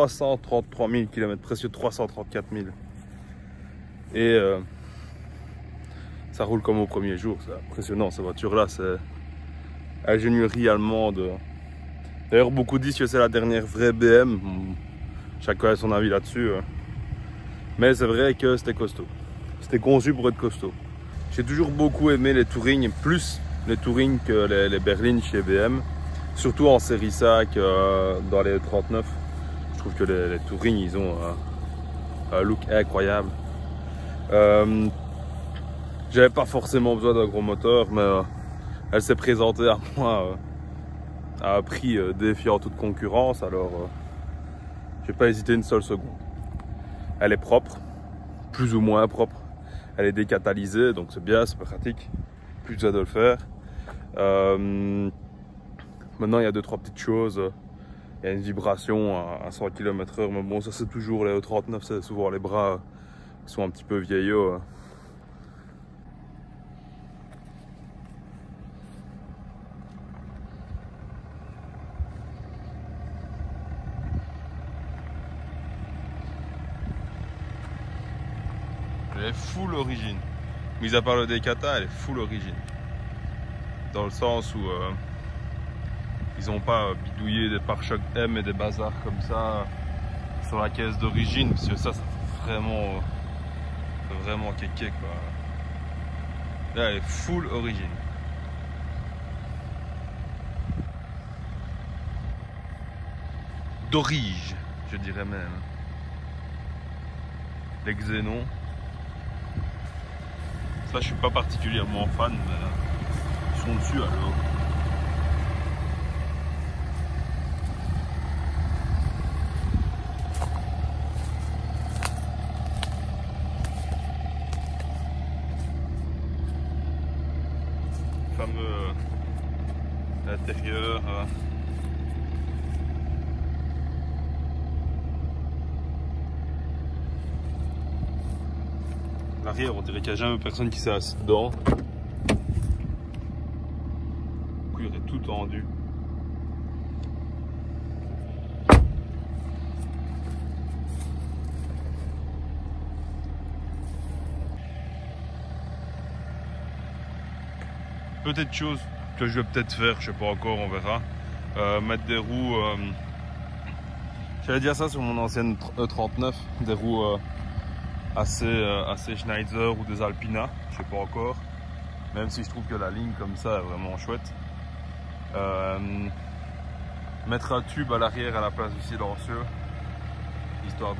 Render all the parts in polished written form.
333 000 km, presque 334 000. Et ça roule comme au premier jour, c'est impressionnant cette voiture-là, c'est ingénierie allemande. D'ailleurs, beaucoup disent que c'est la dernière vraie BM, chacun a son avis là-dessus. Mais c'est vrai que c'était costaud, c'était conçu pour être costaud. J'ai toujours beaucoup aimé les Touring, plus les Touring que les berlines chez BM, surtout en série 5 dans les 39. Je trouve que les Touring, ils ont un look incroyable. J'avais pas forcément besoin d'un gros moteur, mais elle s'est présentée à moi à un prix défiant toute concurrence, alors j'ai pas hésité une seule seconde. Elle est propre, plus ou moins propre. Elle est décatalysée, donc c'est bien, c'est pratique. Plus besoin de le faire. Maintenant, il y a 2-3 petites choses. Il y a une vibration à 100 km/h, mais bon, ça c'est toujours les E39, c'est souvent les bras qui sont un petit peu vieillots. Elle est full origine. Mis à part le décata, elle est full origine. Dans le sens où ils n'ont pas bidouillé des pare-chocs M et des bazars comme ça sur la caisse d'origine, parce que ça fait vraiment kéké quoi. Là, elle est full origine. D'orige, je dirais même. Les Xénon. Ça, je suis pas particulièrement fan, mais ils sont dessus alors. Fameux intérieur. L'arrière, on dirait qu'il n'y a jamais personne qui s'est assis dedans. Le cuir est tout tendu. Petite chose que je vais peut-être faire, je sais pas encore, on verra. Mettre des roues. J'allais dire ça sur mon ancienne E39, des roues assez Schneider ou des Alpina, je sais pas encore. Même si je trouve que la ligne comme ça est vraiment chouette. Mettre un tube à l'arrière à la place du silencieux, histoire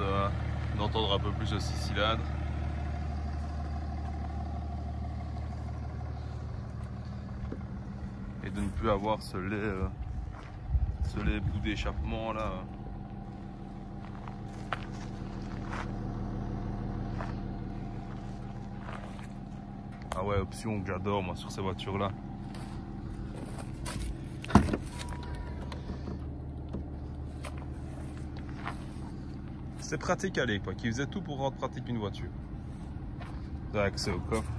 d'entendre un peu plus le 6 cylindres. Et de ne plus avoir ce lait bout d'échappement là. Ah ouais, option que j'adore moi sur ces voitures là. C'est pratique à l'époque, ils faisaient tout pour rendre pratique une voiture. Vous avez accès au coffre.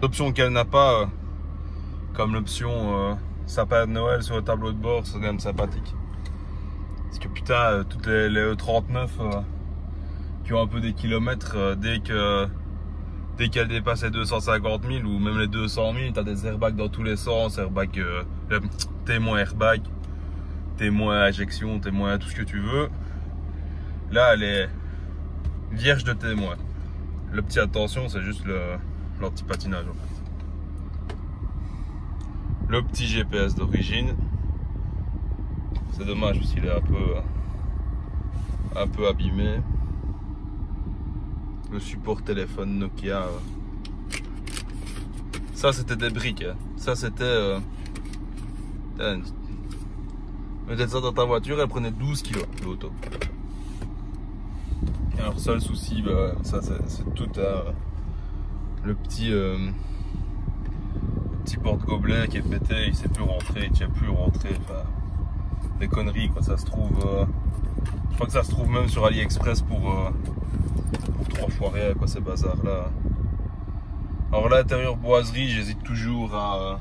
L'option qu'elle n'a pas, comme l'option sapin de Noël sur le tableau de bord, c'est quand même sympathique. Parce que putain, toutes les E39 qui ont un peu des kilomètres, dès qu'elles dépassent les 250 000 ou même les 200 000, t'as des airbags dans tous les sens, airbags, témoin airbag, témoin injection, témoin tout ce que tu veux. Là, elle est vierge de témoin. Le petit attention, c'est juste l'anti-patinage en fait. Le petit GPS d'origine. C'est dommage parce qu'il est un peu abîmé. Le support téléphone Nokia. Ça c'était des briques. Hein. Ça c'était... Mettez ça dans ta voiture, elle prenait 12 kg l'auto. Alors seul souci, ça c'est tout le petit petit porte-gobelet qui est pété, il sait plus rentrer, il tient plus rentrer, enfin, des conneries quoi, ça se trouve, je crois que ça se trouve même sur AliExpress pour 3 fois rien quoi, ces bazars là. Alors l'intérieur boiserie, j'hésite toujours à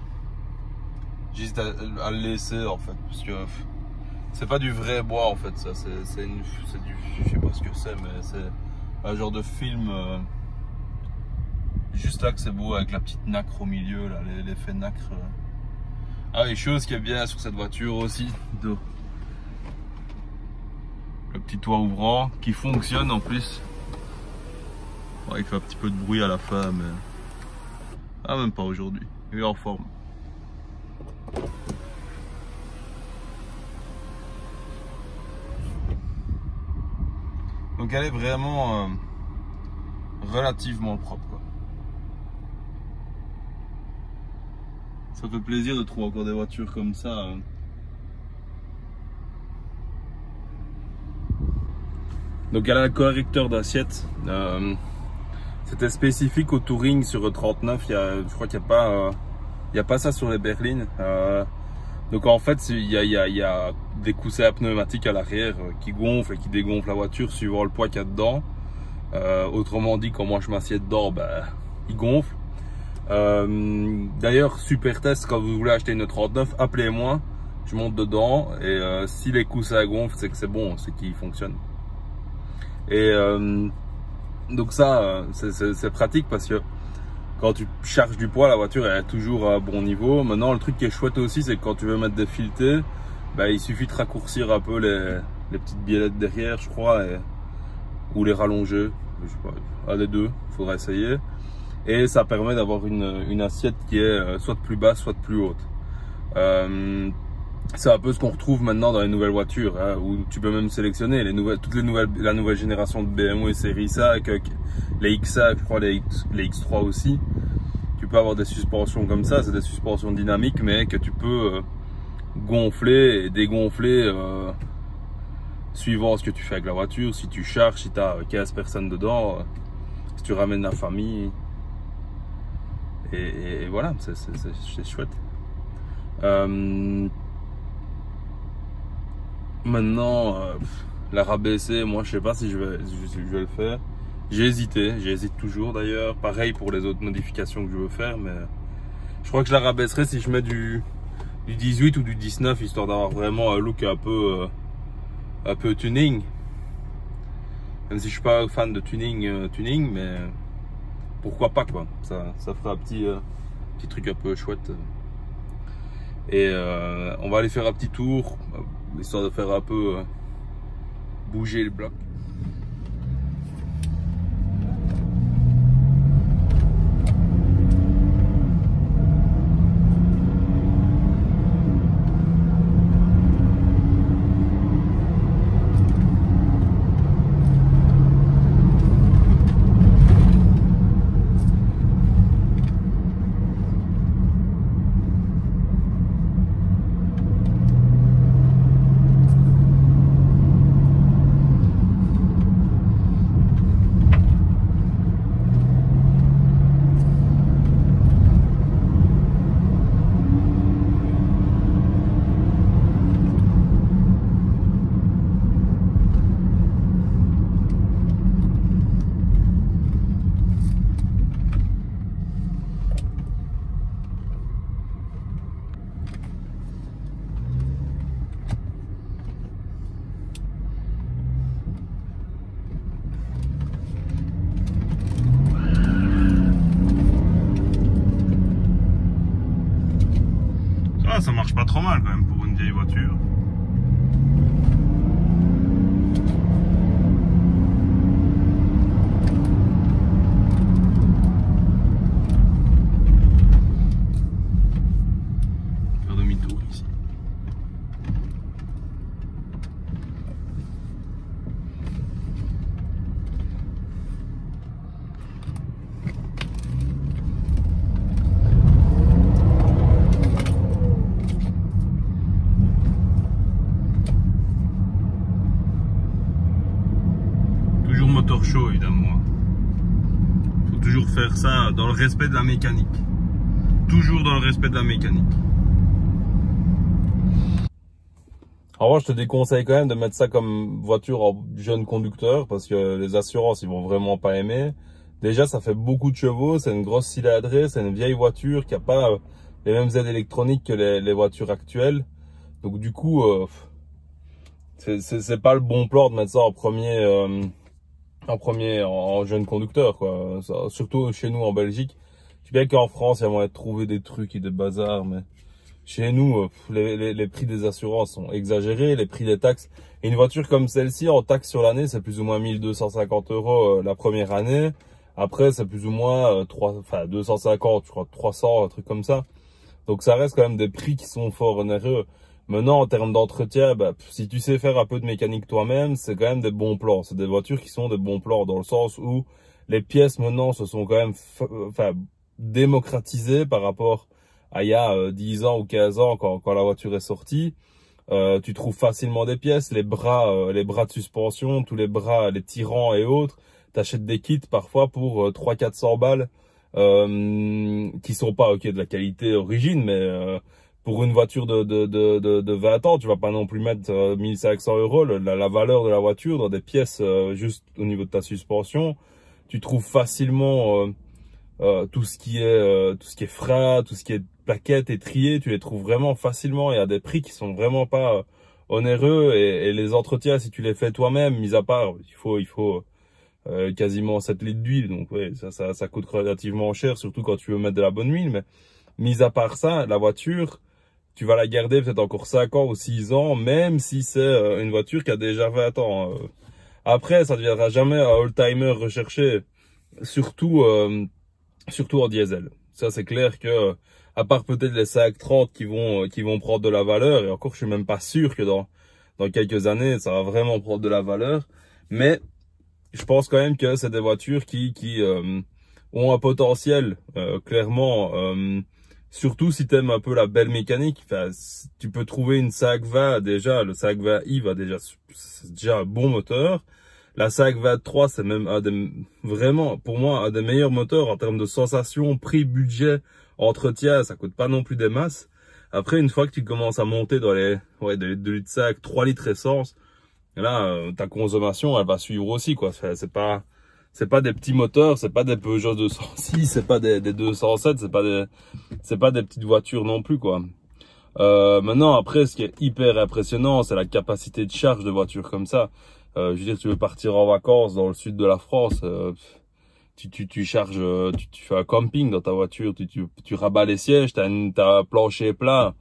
le laisser en fait, parce que c'est pas du vrai bois en fait, ça c'est du, je sais pas ce que c'est, mais c'est un genre de film. Juste là que c'est beau avec la petite nacre au milieu, là, l'effet nacre. Ah, et chose qui est bien sur cette voiture aussi, le petit toit ouvrant qui fonctionne en plus. Bon, il fait un petit peu de bruit à la fin, mais ah, même pas aujourd'hui. Il est en forme. Donc elle est vraiment relativement propre quoi. Ça fait plaisir de trouver encore des voitures comme ça. Donc elle a un correcteur d'assiette. C'était spécifique au Touring sur 39. Je crois qu'il n'y a pas ça sur les berlines. Donc en fait, il y a des coussins pneumatiques à l'arrière qui gonflent et qui dégonflent la voiture suivant le poids qu'il y a dedans. Autrement dit, quand moi je m'assieds dedans, ben, il gonfle. D'ailleurs, super test, quand vous voulez acheter une 39, appelez-moi, je monte dedans et si les coussins gonflent, c'est que c'est bon, c'est qu'il fonctionne. Et donc ça, c'est pratique parce que quand tu charges du poids, la voiture elle est toujours à bon niveau. Maintenant, le truc qui est chouette aussi, c'est que quand tu veux mettre des filetés, bah, il suffit de raccourcir un peu les petites biellettes derrière, je crois, ou les rallonger, je sais pas, les deux, il faudra essayer. Et ça permet d'avoir une assiette qui est soit de plus basse, soit de plus haute. C'est un peu ce qu'on retrouve maintenant dans les nouvelles voitures, hein, où tu peux même sélectionner la nouvelle génération de BMW série 5, les X5, je crois les X3 aussi. Tu peux avoir des suspensions comme ça, c'est des suspensions dynamiques, mais que tu peux gonfler et dégonfler suivant ce que tu fais avec la voiture. Si tu charges, si tu as 15 personnes dedans, si tu ramènes la famille. Et voilà, c'est chouette. Maintenant, la rabaisser, moi je sais pas si je vais le faire. J'hésite toujours d'ailleurs. Pareil pour les autres modifications que je veux faire, mais je crois que je la rabaisserai si je mets du 18 ou du 19, histoire d'avoir vraiment un look un peu tuning. Même si je suis pas fan de tuning, mais pourquoi pas quoi. Ça fera un petit truc un peu chouette. Et on va aller faire un petit tour, histoire de faire un peu bouger le bloc. Ça marche pas trop mal quand même pour une vieille voiture. Faire demi-tour ici. Moteur chaud évidemment. Faut toujours faire ça dans le respect de la mécanique. toujours dans le respect de la mécanique. Alors moi, je te déconseille quand même de mettre ça comme voiture en jeune conducteur parce que les assurances, ils vont vraiment pas aimer. Déjà, ça fait beaucoup de chevaux, c'est une grosse cylindrée, c'est une vieille voiture qui a pas les mêmes aides électroniques que les voitures actuelles. Donc du coup, c'est pas le bon plan de mettre ça en jeune conducteur, quoi. Ça, surtout chez nous en Belgique. Je sais bien qu'en France, il y a moyen de trouver des trucs et des bazars, mais chez nous, les prix des assurances sont exagérés, les prix des taxes. Et une voiture comme celle-ci, en taxes sur l'année, c'est plus ou moins 1250 € la première année. Après, c'est plus ou moins 250, je crois, 300, un truc comme ça. Donc ça reste quand même des prix qui sont fort onéreux. Maintenant, en termes d'entretien, si tu sais faire un peu de mécanique toi-même, c'est quand même des bons plans. C'est des voitures qui sont des bons plans dans le sens où les pièces maintenant se sont quand même démocratisées par rapport à il y a 10 ans ou 15 ans quand la voiture est sortie. Tu trouves facilement des pièces, les bras de suspension, tous les bras, les tirants et autres. T'achètes des kits parfois pour 300-400 balles qui sont pas de la qualité origine, mais pour une voiture de 20 ans, tu vas pas non plus mettre 1500 €. La valeur de la voiture dans des pièces juste au niveau de ta suspension. Tu trouves facilement tout ce qui est frein, tout ce qui est plaquettes étriers, tu les trouves vraiment facilement et à des prix qui sont vraiment pas onéreux, et les entretiens, si tu les fais toi-même, mis à part, il faut quasiment 7 litres d'huile, donc ouais, ça coûte relativement cher, surtout quand tu veux mettre de la bonne huile. Mais mis à part ça, la voiture, tu vas la garder peut-être encore 5 ans ou 6 ans, même si c'est une voiture qui a déjà 20 ans. Après, ça ne deviendra jamais un old-timer recherché, surtout en diesel. Ça, c'est clair que, à part peut-être les 530 qui vont prendre de la valeur, et encore, je suis même pas sûr que dans quelques années, ça va vraiment prendre de la valeur. Mais je pense quand même que c'est des voitures qui ont un potentiel, clairement, surtout si tu aimes un peu la belle mécanique. Enfin, tu peux trouver une 520 déjà, le 520i c'est déjà un bon moteur. La 523, c'est même vraiment, pour moi, un des meilleurs moteurs en termes de sensation, prix, budget, entretien. Ça coûte pas non plus des masses. Après, une fois que tu commences à monter dans les 2 litres 5, 3 litres essence, là, ta consommation, elle va suivre aussi, quoi. C'est pas des petits moteurs, c'est pas des Peugeot 206, c'est pas des 207, c'est pas des petites voitures non plus, quoi. Maintenant, après, ce qui est hyper impressionnant, c'est la capacité de charge de voitures comme ça. Je veux dire, tu veux partir en vacances dans le sud de la France, tu charges, tu fais un camping dans ta voiture, tu rabats les sièges, t'as un plancher plat,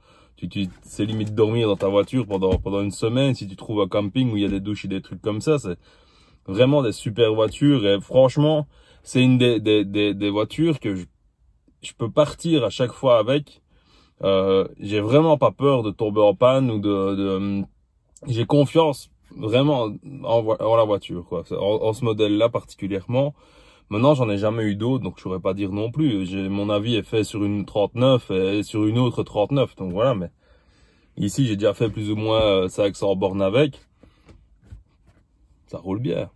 c'est limite dormir dans ta voiture pendant une semaine. Si tu trouves un camping où il y a des douches et des trucs comme ça, c'est vraiment des super voitures. Et franchement, c'est une des voitures que je peux partir à chaque fois avec. J'ai vraiment pas peur de tomber en panne ou j'ai confiance vraiment en la voiture, quoi. En ce modèle-là particulièrement. Maintenant, j'en ai jamais eu d'autres, donc je pourrais pas dire non plus. Mon avis est fait sur une 39 et sur une autre 39, donc voilà. Mais ici, j'ai déjà fait plus ou moins 500 bornes avec. Ça roule bien,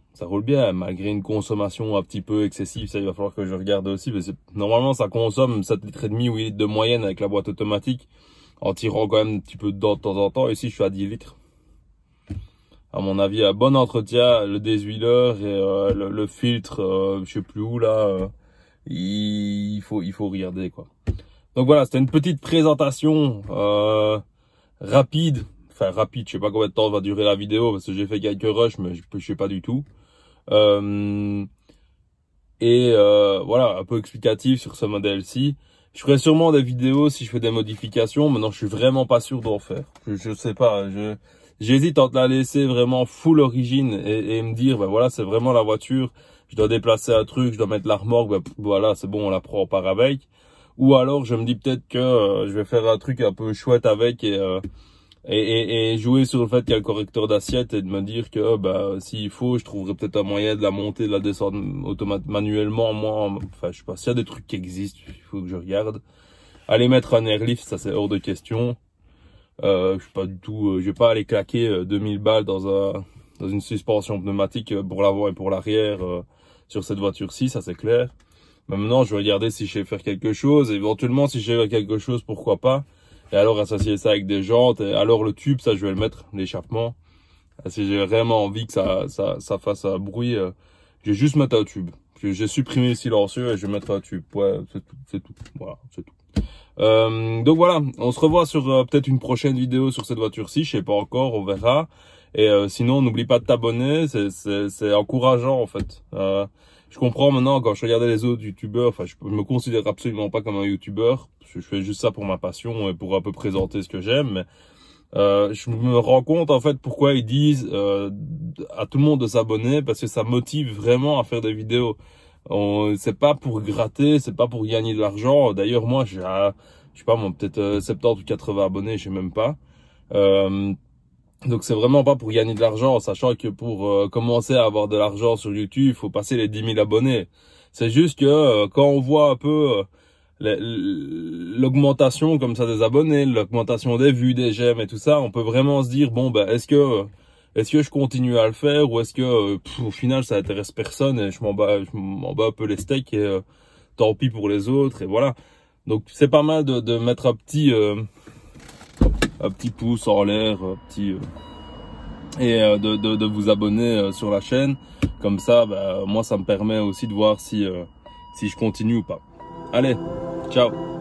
malgré une consommation un petit peu excessive. Ça, il va falloir que je regarde aussi. Parce que normalement, ça consomme 7,5 litres ou 8 litres de moyenne avec la boîte automatique, en tirant quand même un petit peu dedans de temps en temps. Ici, je suis à 10 litres. À mon avis, un bon entretien, le désuileur et le filtre, je sais plus où là, il faut regarder, quoi. Donc voilà, c'était une petite présentation rapide. Enfin rapide, je sais pas combien de temps va durer la vidéo parce que j'ai fait quelques rushs, mais je sais pas du tout. Voilà, un peu explicatif sur ce modèle-ci. Je ferai sûrement des vidéos si je fais des modifications. Maintenant, je suis vraiment pas sûr d'en faire. Je sais pas. J'hésite entre la laisser vraiment full origine et me dire, voilà, c'est vraiment la voiture. Je dois déplacer un truc, je dois mettre la remorque, voilà, c'est bon, on la prend, on part avec. Ou alors, je me dis peut-être que je vais faire un truc un peu chouette avec et jouer sur le fait qu'il y a le correcteur d'assiette et de me dire que s'il faut, je trouverai peut-être un moyen de la monter, de la descendre manuellement. Moi, enfin, je sais pas, s'il y a des trucs qui existent, il faut que je regarde. Aller mettre un airlift, ça c'est hors de question. Je suis pas du tout, je vais pas aller claquer 2000 balles dans une suspension pneumatique pour l'avant et pour l'arrière sur cette voiture-ci, ça c'est clair. Maintenant, je vais regarder si je sais faire quelque chose. Éventuellement, si je sais faire quelque chose, pourquoi pas. Et alors, associer ça avec des jantes. Et alors, le tube, ça, je vais le mettre, l'échappement. Si j'ai vraiment envie que ça fasse un bruit, je vais juste mettre un tube. J'ai supprimé le silencieux et je vais mettre un tube. Ouais, c'est tout. Voilà, c'est tout. Donc voilà, on se revoit sur peut-être une prochaine vidéo sur cette voiture-ci. Je sais pas encore, on verra. Et sinon, n'oublie pas de t'abonner. C'est encourageant en fait. Je comprends maintenant quand je regardais les autres youtubeurs. Enfin, je me considère absolument pas comme un youtubeur. Je fais juste ça pour ma passion et pour un peu présenter ce que j'aime. Mais je me rends compte en fait pourquoi ils disent à tout le monde de s'abonner, parce que ça motive vraiment à faire des vidéos. C'est pas pour gratter, c'est pas pour gagner de l'argent. D'ailleurs moi j'ai, je sais pas moi, peut-être 70 ou 80 abonnés, je sais même pas. Donc c'est vraiment pas pour gagner de l'argent, sachant que pour commencer à avoir de l'argent sur YouTube, il faut passer les 10 000 abonnés. C'est juste que quand on voit un peu l'augmentation comme ça des abonnés, l'augmentation des vues, des j'aime et tout ça, on peut vraiment se dire bon ben est-ce que je continue à le faire, ou est-ce que au final ça intéresse personne et je m'en bats un peu les steaks et tant pis pour les autres, et voilà. Donc c'est pas mal de mettre un petit pouce en l'air, et de vous abonner sur la chaîne. Comme ça, moi ça me permet aussi de voir si je continue ou pas. Allez, ciao.